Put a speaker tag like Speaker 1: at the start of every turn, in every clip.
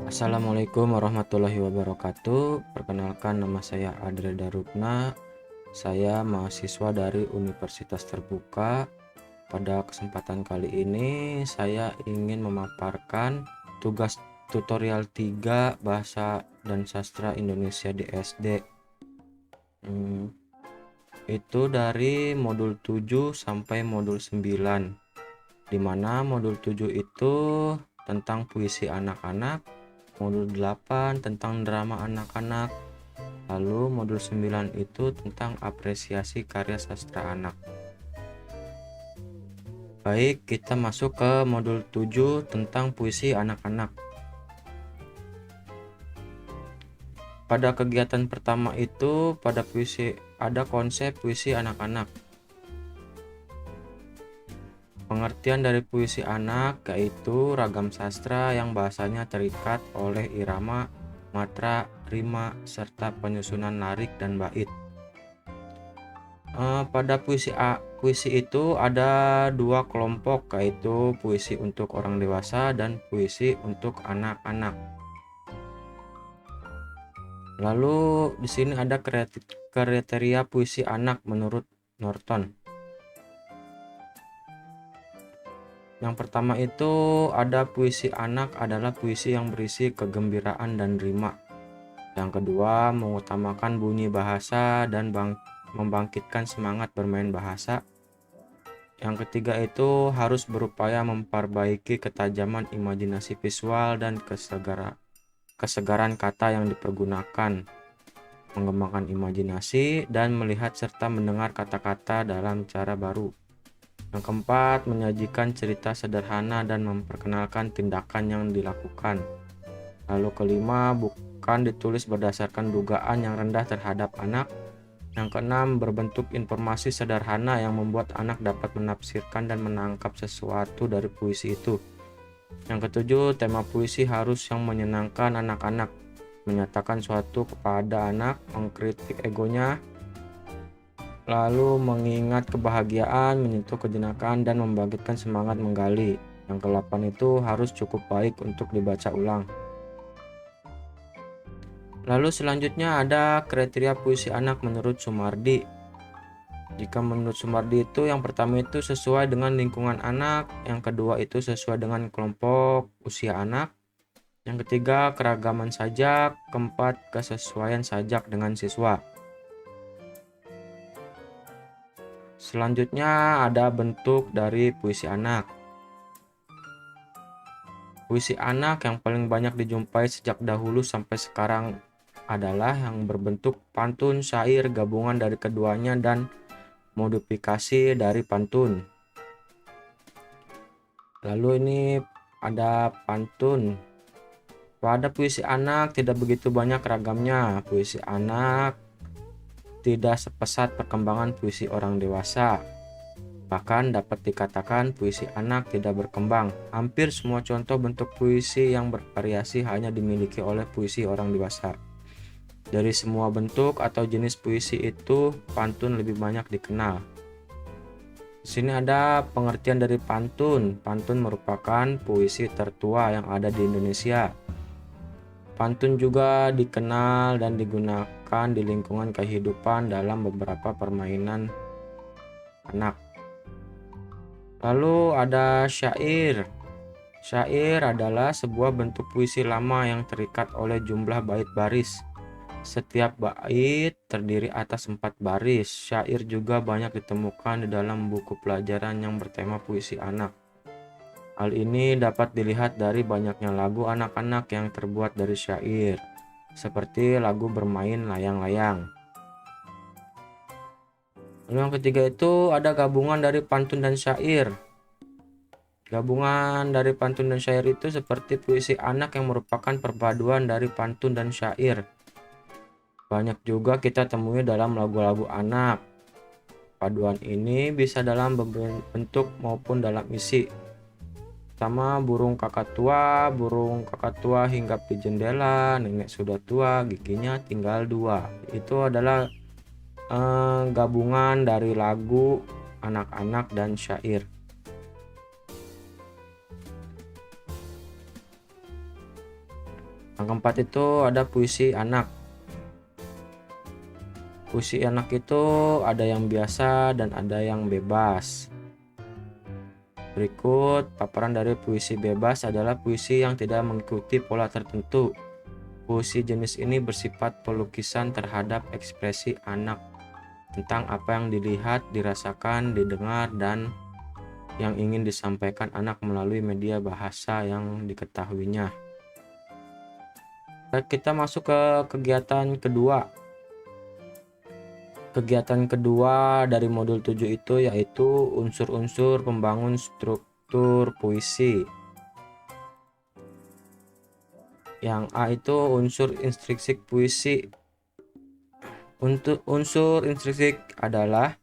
Speaker 1: Assalamualaikum warahmatullahi wabarakatuh. Perkenalkan, nama saya Adre Darukna. Saya mahasiswa dari Universitas Terbuka. Pada kesempatan kali ini saya ingin memaparkan tugas tutorial 3 Bahasa dan Sastra Indonesia di SD. Itu dari modul 7 sampai modul 9. Dimana modul 7 itu tentang puisi anak-anak, modul 8 tentang drama anak-anak, lalu modul 9 itu tentang apresiasi karya sastra anak. Baik, kita masuk ke modul 7 tentang puisi anak-anak. Pada kegiatan pertama itu, pada puisi ada konsep puisi anak-anak. Pengertian dari puisi anak yaitu ragam sastra yang bahasanya terikat oleh irama, matra, rima, serta penyusunan lirik dan bait. Pada puisi itu ada 2 kelompok, yaitu puisi untuk orang dewasa dan puisi untuk anak-anak. Lalu di sini ada kriteria puisi anak menurut Norton. Yang pertama itu ada puisi anak adalah puisi yang berisi kegembiraan dan rima. Yang kedua mengutamakan bunyi bahasa dan membangkitkan semangat bermain bahasa. Yang ketiga itu harus berupaya memperbaiki ketajaman imajinasi visual dan kesegaran kata yang dipergunakan, mengembangkan imajinasi dan melihat serta mendengar kata-kata dalam cara baru. Yang keempat, menyajikan cerita sederhana dan memperkenalkan tindakan yang dilakukan. Lalu kelima, bukan ditulis berdasarkan dugaan yang rendah terhadap anak. Yang keenam, berbentuk informasi sederhana yang membuat anak dapat menafsirkan dan menangkap sesuatu dari puisi itu. Yang ketujuh, tema puisi harus yang menyenangkan anak-anak, menyatakan suatu kepada anak, mengkritik egonya, lalu mengingat kebahagiaan, menyentuh kejenakaan, dan membangkitkan semangat menggali. Yang ke-8 itu harus cukup baik untuk dibaca ulang. Lalu selanjutnya ada kriteria puisi anak menurut Sumardi. Jika menurut Sumardi itu yang pertama itu sesuai dengan lingkungan anak, yang kedua itu sesuai dengan kelompok usia anak, yang ketiga keragaman sajak, keempat kesesuaian sajak dengan siswa. Selanjutnya ada bentuk dari puisi anak. Puisi anak yang paling banyak dijumpai sejak dahulu sampai sekarang adalah yang berbentuk pantun, syair, gabungan dari keduanya, dan modifikasi dari pantun. Lalu ini ada pantun. Pada puisi anak tidak begitu banyak ragamnya. Puisi anak tidak sepesat perkembangan puisi orang dewasa. Bahkan dapat dikatakan puisi anak tidak berkembang. Hampir semua contoh bentuk puisi yang bervariasi hanya dimiliki oleh puisi orang dewasa. Dari semua bentuk atau jenis puisi itu, pantun lebih banyak dikenal. Di sini ada pengertian dari pantun. Pantun merupakan puisi tertua yang ada di Indonesia. Pantun juga dikenal dan digunakan di lingkungan kehidupan dalam beberapa permainan anak. Lalu ada syair. Syair adalah sebuah bentuk puisi lama yang terikat oleh jumlah bait baris. Setiap bait terdiri atas 4 baris. Syair juga banyak ditemukan di dalam buku pelajaran yang bertema puisi anak. Hal ini dapat dilihat dari banyaknya lagu anak-anak yang terbuat dari syair, seperti lagu bermain layang-layang. Lalu yang ketiga itu ada gabungan dari pantun dan syair. Gabungan dari pantun dan syair itu seperti puisi anak yang merupakan perpaduan dari pantun dan syair. Banyak juga kita temui dalam lagu-lagu anak. Paduan ini bisa dalam bentuk maupun dalam isi. Pertama, burung kakak tua hinggap di jendela, nenek sudah tua, giginya tinggal 2. Itu adalah gabungan dari lagu anak-anak dan syair. Yang keempat itu ada puisi anak. Puisi anak itu ada yang biasa dan ada yang bebas. Berikut paparan dari puisi bebas adalah puisi yang tidak mengikuti pola tertentu. Puisi jenis ini bersifat pelukisan terhadap ekspresi anak tentang apa yang dilihat, dirasakan, didengar, dan yang ingin disampaikan anak melalui media bahasa yang diketahuinya. Kita masuk ke kegiatan kedua. Kegiatan kedua dari modul 7 itu yaitu unsur-unsur pembangun struktur puisi. Yang A itu unsur intrinsik puisi. Untuk unsur intrinsik adalah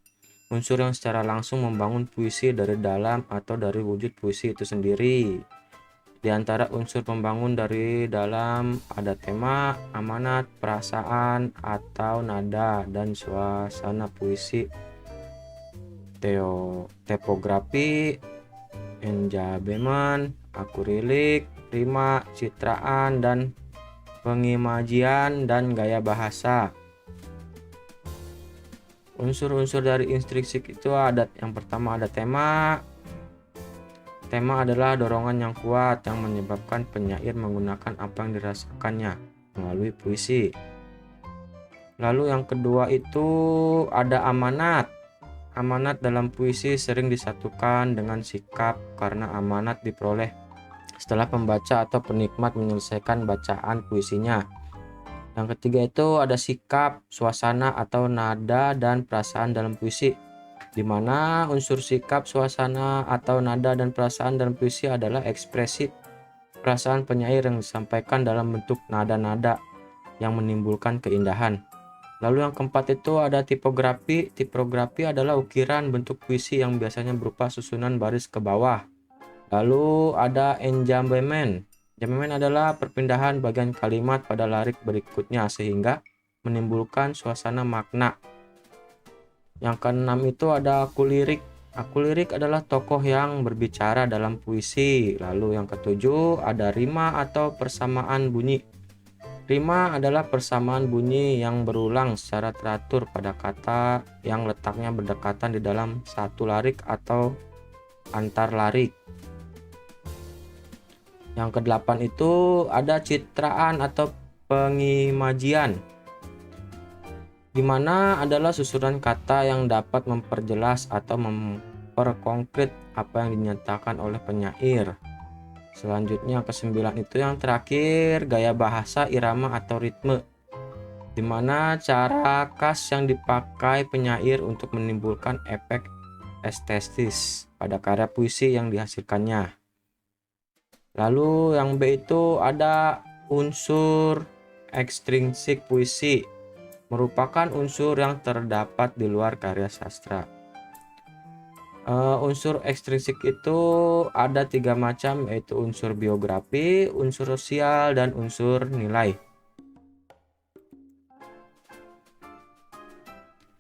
Speaker 1: unsur yang secara langsung membangun puisi dari dalam atau dari wujud puisi itu sendiri. Di antara unsur pembangun dari dalam ada tema, amanat, perasaan, atau nada dan suasana puisi. Tipografi, enjabeman, akrilik, rima, citraan, dan pengimajian dan gaya bahasa. Unsur-unsur dari intrinsik itu ada, yang pertama ada tema. Tema adalah dorongan yang kuat yang menyebabkan penyair menggunakan apa yang dirasakannya melalui puisi. Lalu yang kedua itu ada amanat. Amanat dalam puisi sering disatukan dengan sikap karena amanat diperoleh setelah pembaca atau penikmat menyelesaikan bacaan puisinya. Yang ketiga itu ada sikap, suasana atau nada dan perasaan dalam puisi, di mana unsur sikap, suasana, atau nada dan perasaan dalam puisi adalah ekspresi perasaan penyair yang disampaikan dalam bentuk nada-nada yang menimbulkan keindahan. Lalu yang keempat itu ada tipografi. Tipografi adalah ukiran bentuk puisi yang biasanya berupa susunan baris ke bawah. Lalu ada enjambement. Enjambement adalah perpindahan bagian kalimat pada lirik berikutnya sehingga menimbulkan suasana makna. Yang keenam itu ada akulirik. Akulirik adalah tokoh yang berbicara dalam puisi. Lalu yang ketujuh ada rima atau persamaan bunyi. Rima adalah persamaan bunyi yang berulang secara teratur pada kata yang letaknya berdekatan di dalam satu lirik atau antar lirik. Yang kedelapan itu ada citraan atau pengimajian, di mana adalah susunan kata yang dapat memperjelas atau memperkonkret apa yang dinyatakan oleh penyair. Selanjutnya kesembilan itu yang terakhir gaya bahasa, irama atau ritme, di mana cara khas yang dipakai penyair untuk menimbulkan efek estetis pada karya puisi yang dihasilkannya. Lalu yang B itu ada unsur ekstrinsik puisi, merupakan unsur yang terdapat di luar karya sastra. Unsur ekstrinsik itu ada 3 macam, yaitu unsur biografi, unsur sosial, dan unsur nilai.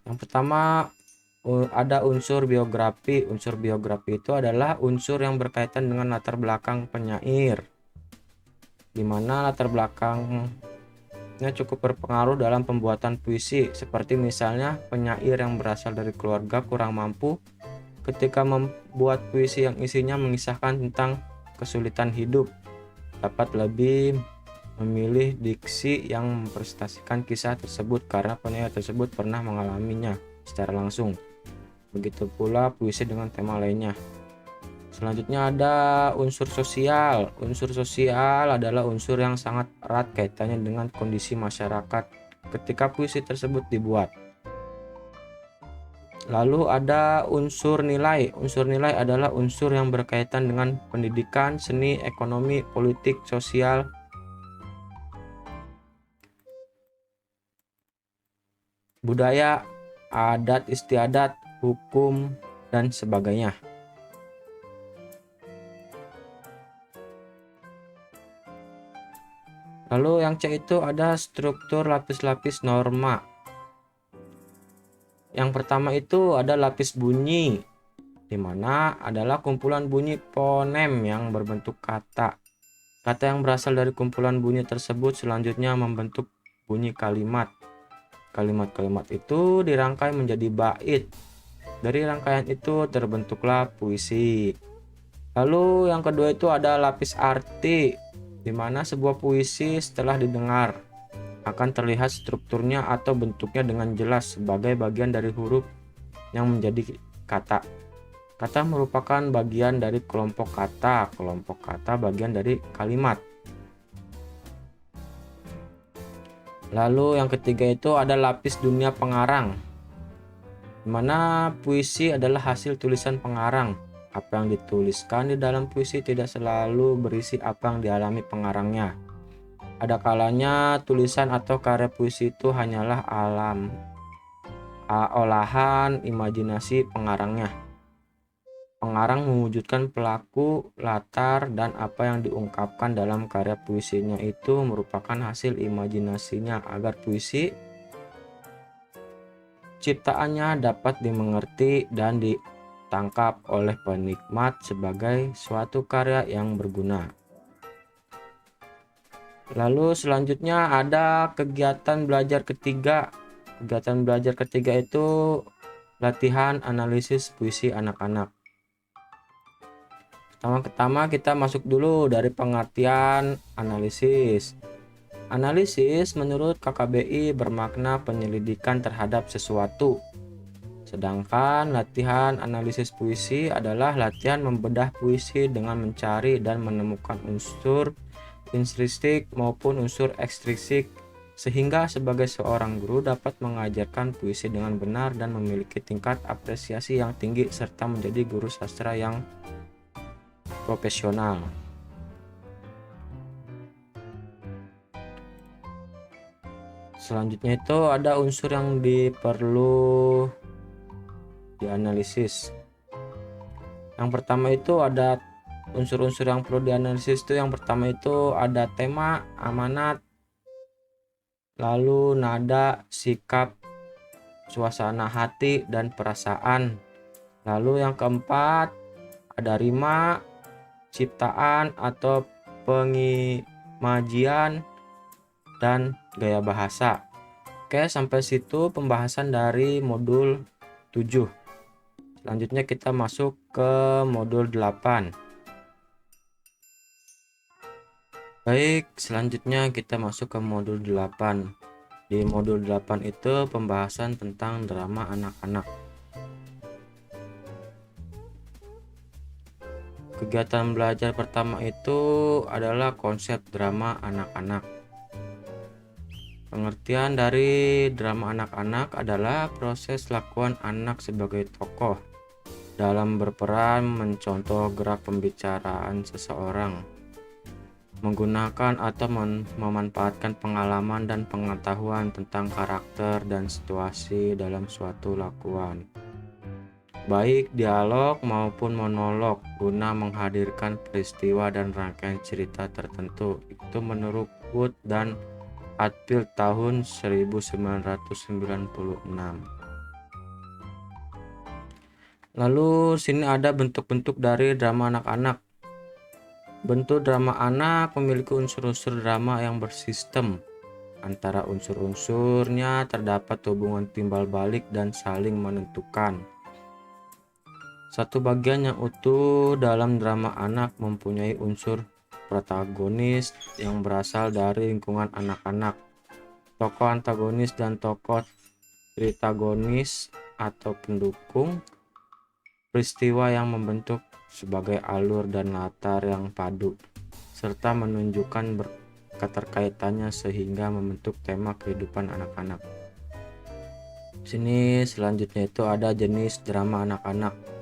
Speaker 1: Yang pertama ada unsur biografi. Unsur biografi itu adalah unsur yang berkaitan dengan latar belakang penyair, di mana latar belakangnya cukup berpengaruh dalam pembuatan puisi, seperti misalnya penyair yang berasal dari keluarga kurang mampu ketika membuat puisi yang isinya mengisahkan tentang kesulitan hidup dapat lebih memilih diksi yang mempresentasikan kisah tersebut karena penyair tersebut pernah mengalaminya secara langsung. Begitu pula puisi dengan tema lainnya. Selanjutnya ada unsur sosial. Unsur sosial adalah unsur yang sangat erat kaitannya dengan kondisi masyarakat ketika puisi tersebut dibuat. Lalu ada unsur nilai. Unsur nilai adalah unsur yang berkaitan dengan pendidikan, seni, ekonomi, politik, sosial, budaya, adat istiadat, hukum, dan sebagainya. Lalu yang C itu ada struktur lapis-lapis norma. Yang pertama itu ada lapis bunyi, di mana adalah kumpulan bunyi fonem yang berbentuk kata. Kata yang berasal dari kumpulan bunyi tersebut selanjutnya membentuk bunyi kalimat. Kalimat-kalimat itu dirangkai menjadi bait. Dari rangkaian itu terbentuklah puisi. Lalu yang kedua itu ada lapis arti, di mana sebuah puisi setelah didengar akan terlihat strukturnya atau bentuknya dengan jelas sebagai bagian dari huruf yang menjadi kata. Kata merupakan bagian dari kelompok kata bagian dari kalimat. Lalu yang ketiga itu ada lapis dunia pengarang, di mana puisi adalah hasil tulisan pengarang. Apa yang dituliskan di dalam puisi tidak selalu berisi apa yang dialami pengarangnya. Ada kalanya tulisan atau karya puisi itu hanyalah olahan imajinasi pengarangnya. Pengarang mewujudkan pelaku, latar, dan apa yang diungkapkan dalam karya puisinya itu merupakan hasil imajinasinya agar puisi ciptaannya dapat dimengerti dan ditangkap oleh penikmat sebagai suatu karya yang berguna. Lalu selanjutnya ada kegiatan belajar ketiga. Kegiatan belajar ketiga itu latihan analisis puisi anak-anak. Pertama-tama kita masuk dulu dari pengertian analisis. Analisis menurut KKBI bermakna penyelidikan terhadap sesuatu. Sedangkan latihan analisis puisi adalah latihan membedah puisi dengan mencari dan menemukan unsur intrinsik maupun unsur ekstrinsik, sehingga sebagai seorang guru dapat mengajarkan puisi dengan benar dan memiliki tingkat apresiasi yang tinggi serta menjadi guru sastra yang profesional. Selanjutnya itu ada unsur yang perlu dianalisis. Yang pertama itu ada unsur-unsur yang perlu dianalisis itu yang pertama itu ada tema, amanat, lalu nada, sikap, suasana hati, dan perasaan. Lalu yang keempat ada rima, ciptaan atau pengimajian, dan gaya bahasa. Oke, sampai situ pembahasan dari modul 7. Selanjutnya kita masuk ke modul 8. Baik, selanjutnya kita masuk ke modul 8. Di modul 8 itu pembahasan tentang drama anak-anak. Kegiatan belajar pertama itu adalah konsep drama anak-anak. Pengertian dari drama anak-anak adalah proses lakuan anak sebagai tokoh dalam berperan mencontoh gerak pembicaraan seseorang, menggunakan atau memanfaatkan pengalaman dan pengetahuan tentang karakter dan situasi dalam suatu lakuan, baik dialog maupun monolog, guna menghadirkan peristiwa dan rangkaian cerita tertentu. Itu menurut Wood dan Atfield tahun 1996. Lalu sini ada bentuk-bentuk dari drama anak-anak. Bentuk drama anak memiliki unsur-unsur drama yang bersistem. Antara unsur-unsurnya terdapat hubungan timbal balik dan saling menentukan. Satu bagian yang utuh dalam drama anak mempunyai unsur protagonis yang berasal dari lingkungan anak-anak, tokoh antagonis dan tokoh tritagonis atau pendukung, peristiwa yang membentuk sebagai alur dan latar yang padu, serta menunjukkan keterkaitannya sehingga membentuk tema kehidupan anak-anak. Sini selanjutnya itu ada jenis drama anak-anak,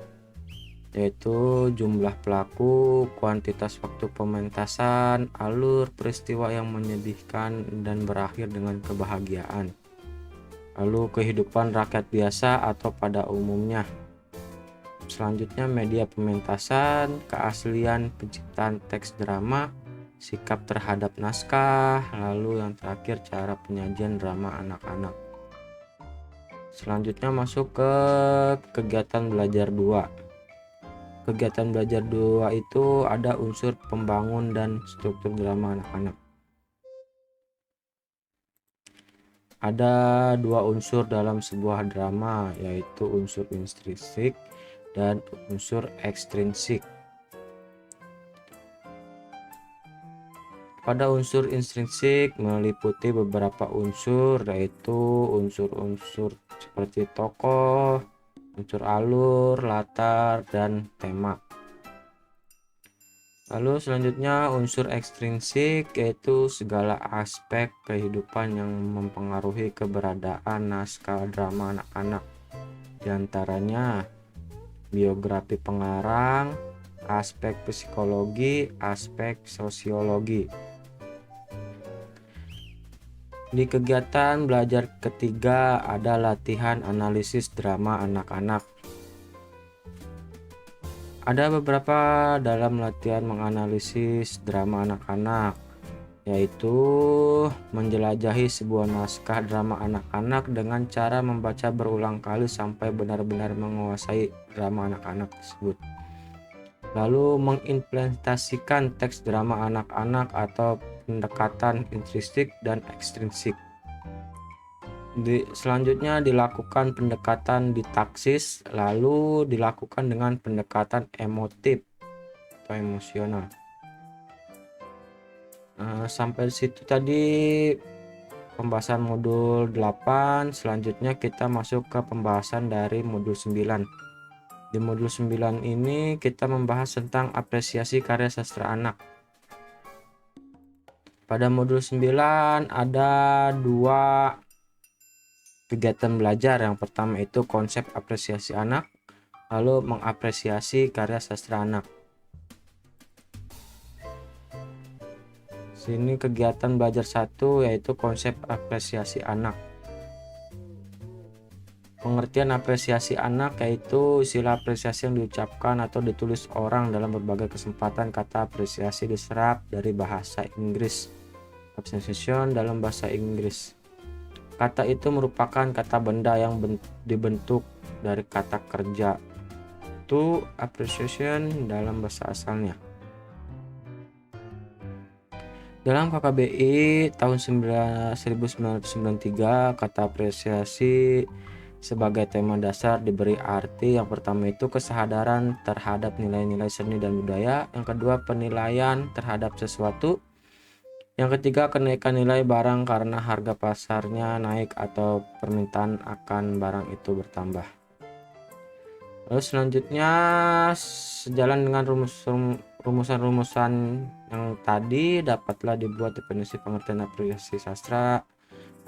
Speaker 1: yaitu jumlah pelaku, kuantitas waktu pementasan, alur peristiwa yang menyedihkan dan berakhir dengan kebahagiaan, lalu kehidupan rakyat biasa atau pada umumnya. Selanjutnya media pementasan, keaslian penciptaan teks drama, sikap terhadap naskah, lalu yang terakhir cara penyajian drama anak-anak. Selanjutnya masuk ke kegiatan belajar 2. kegiatan belajar 2 itu ada unsur pembangun dan struktur drama anak-anak. Ada 2 unsur dalam sebuah drama, yaitu unsur intrinsik dan unsur ekstrinsik. Pada unsur intrinsik meliputi beberapa unsur, yaitu unsur-unsur seperti tokoh, unsur alur, latar, dan tema. Lalu selanjutnya unsur ekstrinsik yaitu segala aspek kehidupan yang mempengaruhi keberadaan naskah drama anak-anak. Di antaranya biografi pengarang, aspek psikologi, aspek sosiologi. Di kegiatan belajar ketiga ada latihan analisis drama anak-anak. Ada beberapa dalam latihan menganalisis drama anak-anak, yaitu menjelajahi sebuah naskah drama anak-anak dengan cara membaca berulang kali sampai benar-benar menguasai drama anak-anak tersebut. Lalu mengimplementasikan teks drama anak-anak atau pendekatan intrinsik dan ekstrinsik. Selanjutnya dilakukan pendekatan ditaksis, lalu dilakukan dengan pendekatan emotif atau emosional. Sampai di situ tadi pembahasan modul 8. Selanjutnya kita masuk ke pembahasan dari modul 9. Di modul 9 ini kita membahas tentang apresiasi karya sastra anak. Pada modul 9 ada 2 kegiatan belajar. Yang pertama itu konsep apresiasi anak, lalu mengapresiasi karya sastra anak. Sini kegiatan belajar 1 yaitu konsep apresiasi anak. Pengertian apresiasi anak yaitu istilah apresiasi yang diucapkan atau ditulis orang dalam berbagai kesempatan. Kata apresiasi diserap dari bahasa Inggris, appreciation dalam bahasa Inggris. Kata itu merupakan kata benda yang dibentuk dari kata kerja, to appreciation dalam bahasa asalnya. Dalam KKBI tahun 1993, kata apresiasi sebagai tema dasar diberi arti yang pertama itu kesadaran terhadap nilai-nilai seni dan budaya, yang kedua penilaian terhadap sesuatu, yang ketiga kenaikan nilai barang karena harga pasarnya naik atau permintaan akan barang itu bertambah. Lalu selanjutnya sejalan dengan rumusan-rumusan yang tadi dapatlah dibuat definisi pengertian apresiasi sastra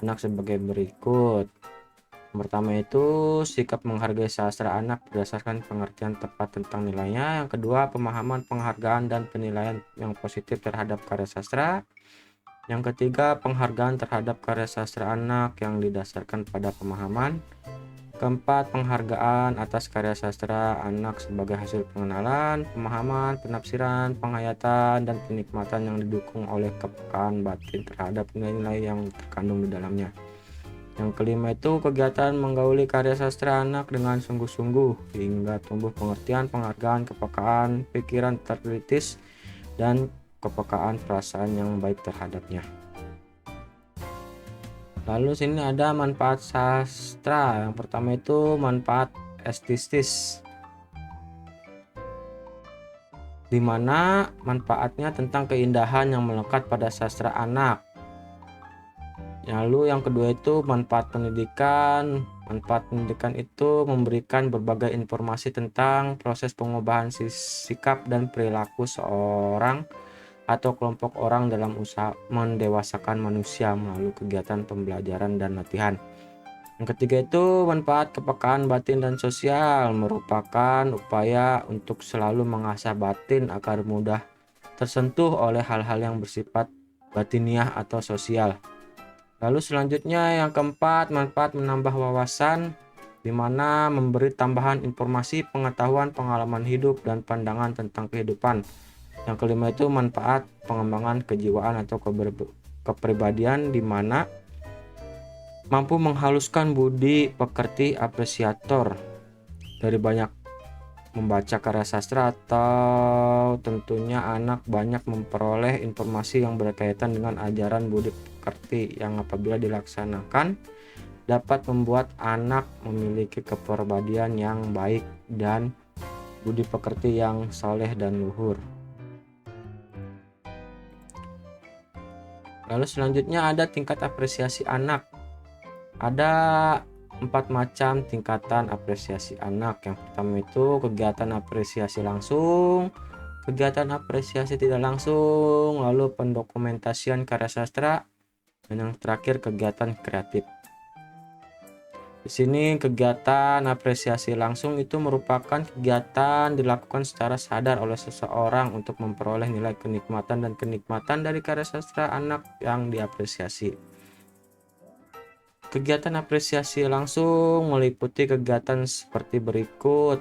Speaker 1: anak sebagai berikut. Yang pertama itu sikap menghargai sastra anak berdasarkan pengertian tepat tentang nilainya. Yang kedua pemahaman, penghargaan, dan penilaian yang positif terhadap karya sastra. Yang ketiga penghargaan terhadap karya sastra anak yang didasarkan pada pemahaman. Keempat penghargaan atas karya sastra anak sebagai hasil pengenalan, pemahaman, penafsiran, penghayatan, dan penikmatan yang didukung oleh kepekaan batin terhadap nilai-nilai yang terkandung di dalamnya. Yang kelima itu kegiatan menggauli karya sastra anak dengan sungguh-sungguh hingga tumbuh pengertian, penghargaan, kepekaan, pikiran terkritis, dan kepekaan perasaan yang baik terhadapnya. Lalu sini ada manfaat sastra. Yang pertama itu manfaat estetis, di mana manfaatnya tentang keindahan yang melekat pada sastra anak. Lalu yang kedua itu manfaat pendidikan. Manfaat pendidikan itu memberikan berbagai informasi tentang proses pengubahan sikap dan perilaku seorang atau kelompok orang dalam usaha mendewasakan manusia melalui kegiatan pembelajaran dan latihan. Yang ketiga itu manfaat kepekaan batin dan sosial, merupakan upaya untuk selalu mengasah batin agar mudah tersentuh oleh hal-hal yang bersifat batiniah atau sosial. Lalu selanjutnya yang keempat, manfaat menambah wawasan, di mana memberi tambahan informasi, pengetahuan, pengalaman hidup, dan pandangan tentang kehidupan. Yang kelima itu manfaat pengembangan kejiwaan atau kepribadian, di mana mampu menghaluskan budi pekerti apresiator dari banyak membaca karya sastra, atau tentunya anak banyak memperoleh informasi yang berkaitan dengan ajaran budi pekerti yang apabila dilaksanakan dapat membuat anak memiliki kepribadian yang baik dan budi pekerti yang soleh dan luhur. Lalu selanjutnya ada tingkat apresiasi anak. Ada 4 macam tingkatan apresiasi anak. Yang pertama itu kegiatan apresiasi langsung, kegiatan apresiasi tidak langsung, lalu pendokumentasian karya sastra, dan yang terakhir kegiatan kreatif. Di sini kegiatan apresiasi langsung itu merupakan kegiatan dilakukan secara sadar oleh seseorang untuk memperoleh nilai kenikmatan dan kenikmatan dari karya sastra anak yang diapresiasi. Kegiatan apresiasi langsung meliputi kegiatan seperti berikut.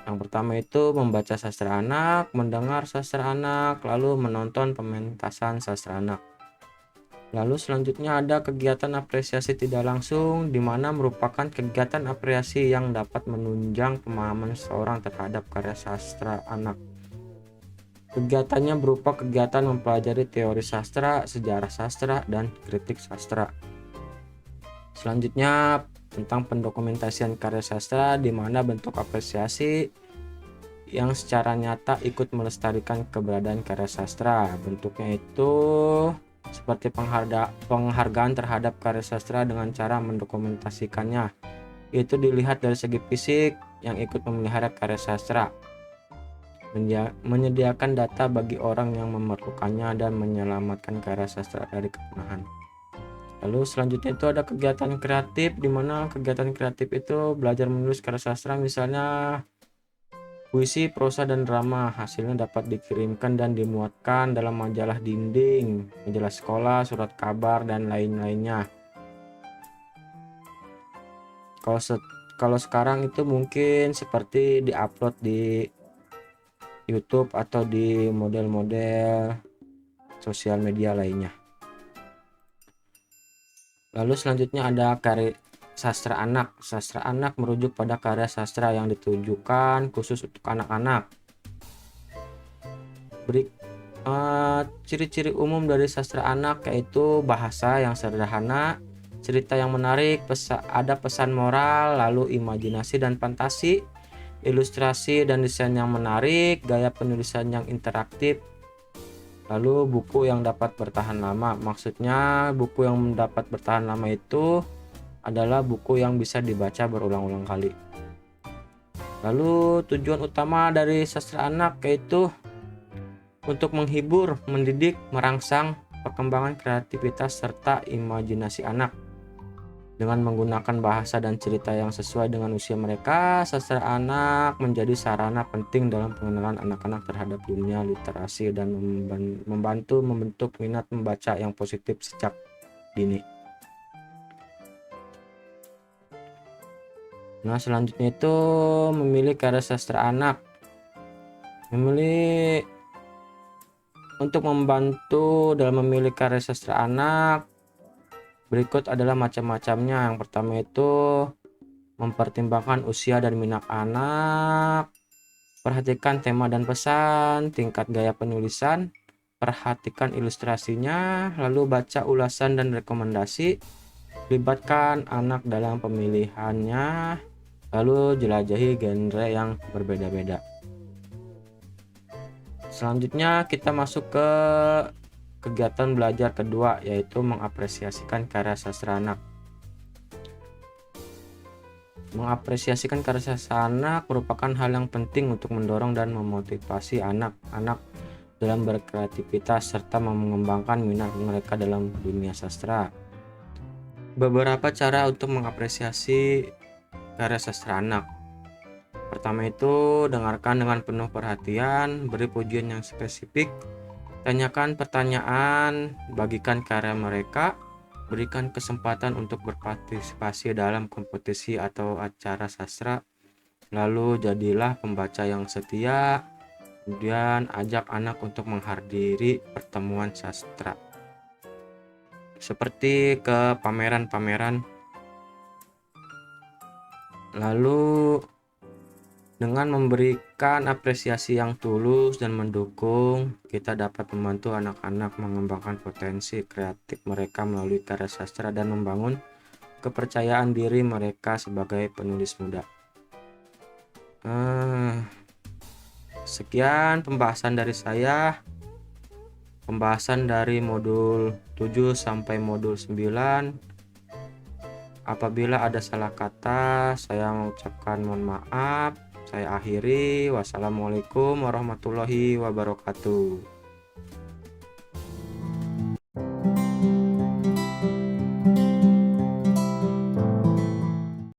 Speaker 1: Yang pertama itu membaca sastra anak, mendengar sastra anak, lalu menonton pementasan sastra anak. Lalu selanjutnya ada kegiatan apresiasi tidak langsung, di mana merupakan kegiatan apresiasi yang dapat menunjang pemahaman seseorang terhadap karya sastra anak. Kegiatannya berupa kegiatan mempelajari teori sastra, sejarah sastra, dan kritik sastra. Selanjutnya tentang pendokumentasian karya sastra, di mana bentuk apresiasi yang secara nyata ikut melestarikan keberadaan karya sastra. Bentuknya itu seperti penghargaan terhadap karya sastra dengan cara mendokumentasikannya. Itu dilihat dari segi fisik yang ikut memelihara karya sastra, menyediakan data bagi orang yang memerlukannya, dan menyelamatkan karya sastra dari kepunahan. Lalu selanjutnya itu ada kegiatan kreatif, di mana kegiatan kreatif itu belajar menulis karya sastra, misalnya puisi, prosa, dan drama. Hasilnya dapat dikirimkan dan dimuatkan dalam majalah dinding, majalah sekolah, surat kabar, dan lain-lainnya. Kalau sekarang itu mungkin seperti diupload di YouTube atau di model-model sosial media lainnya. Lalu selanjutnya ada karya sastra anak. Sastra anak merujuk pada karya sastra yang ditujukan khusus untuk anak-anak. Ciri-ciri umum dari sastra anak yaitu bahasa yang sederhana, cerita yang menarik, ada pesan moral, lalu imajinasi dan fantasi, ilustrasi dan desain yang menarik, gaya penulisan yang interaktif, lalu buku yang dapat bertahan lama. Maksudnya buku yang dapat bertahan lama itu adalah buku yang bisa dibaca berulang-ulang kali. Lalu tujuan utama dari sastra anak yaitu untuk menghibur, mendidik, merangsang perkembangan kreativitas serta imajinasi anak. Dengan menggunakan bahasa dan cerita yang sesuai dengan usia mereka, sastra anak menjadi sarana penting dalam pengenalan anak-anak terhadap dunia literasi dan membantu membentuk minat membaca yang positif sejak dini. Nah, selanjutnya itu memilih karya sastra anak. Untuk membantu dalam memilih karya sastra anak, berikut adalah macam-macamnya. Yang pertama itu mempertimbangkan usia dan minat anak, perhatikan tema dan pesan, tingkat gaya penulisan, perhatikan ilustrasinya, lalu baca ulasan dan rekomendasi, libatkan anak dalam pemilihannya, lalu jelajahi genre yang berbeda-beda. Selanjutnya kita masuk ke kegiatan belajar kedua, yaitu mengapresiasikan karya sastra anak. Mengapresiasikan karya sastra anak merupakan hal yang penting untuk mendorong dan memotivasi anak-anak dalam berkreativitas serta mengembangkan minat mereka dalam dunia sastra. Beberapa cara untuk mengapresiasi karya sastra anak. Pertama itu, dengarkan dengan penuh perhatian, beri pujian yang spesifik, tanyakan pertanyaan, bagikan karya mereka, berikan kesempatan untuk berpartisipasi dalam kompetisi atau acara sastra, lalu jadilah pembaca yang setia, kemudian ajak anak untuk menghadiri pertemuan sastra, seperti ke pameran-pameran. Lalu Dengan memberikan apresiasi yang tulus dan mendukung, kita dapat membantu anak-anak mengembangkan potensi kreatif mereka melalui karya sastra dan membangun kepercayaan diri mereka sebagai penulis muda. Sekian pembahasan dari saya. Pembahasan dari modul 7 sampai modul 9. Apabila ada salah kata, saya mengucapkan mohon maaf. Saya akhiri. Wassalamualaikum warahmatullahi wabarakatuh.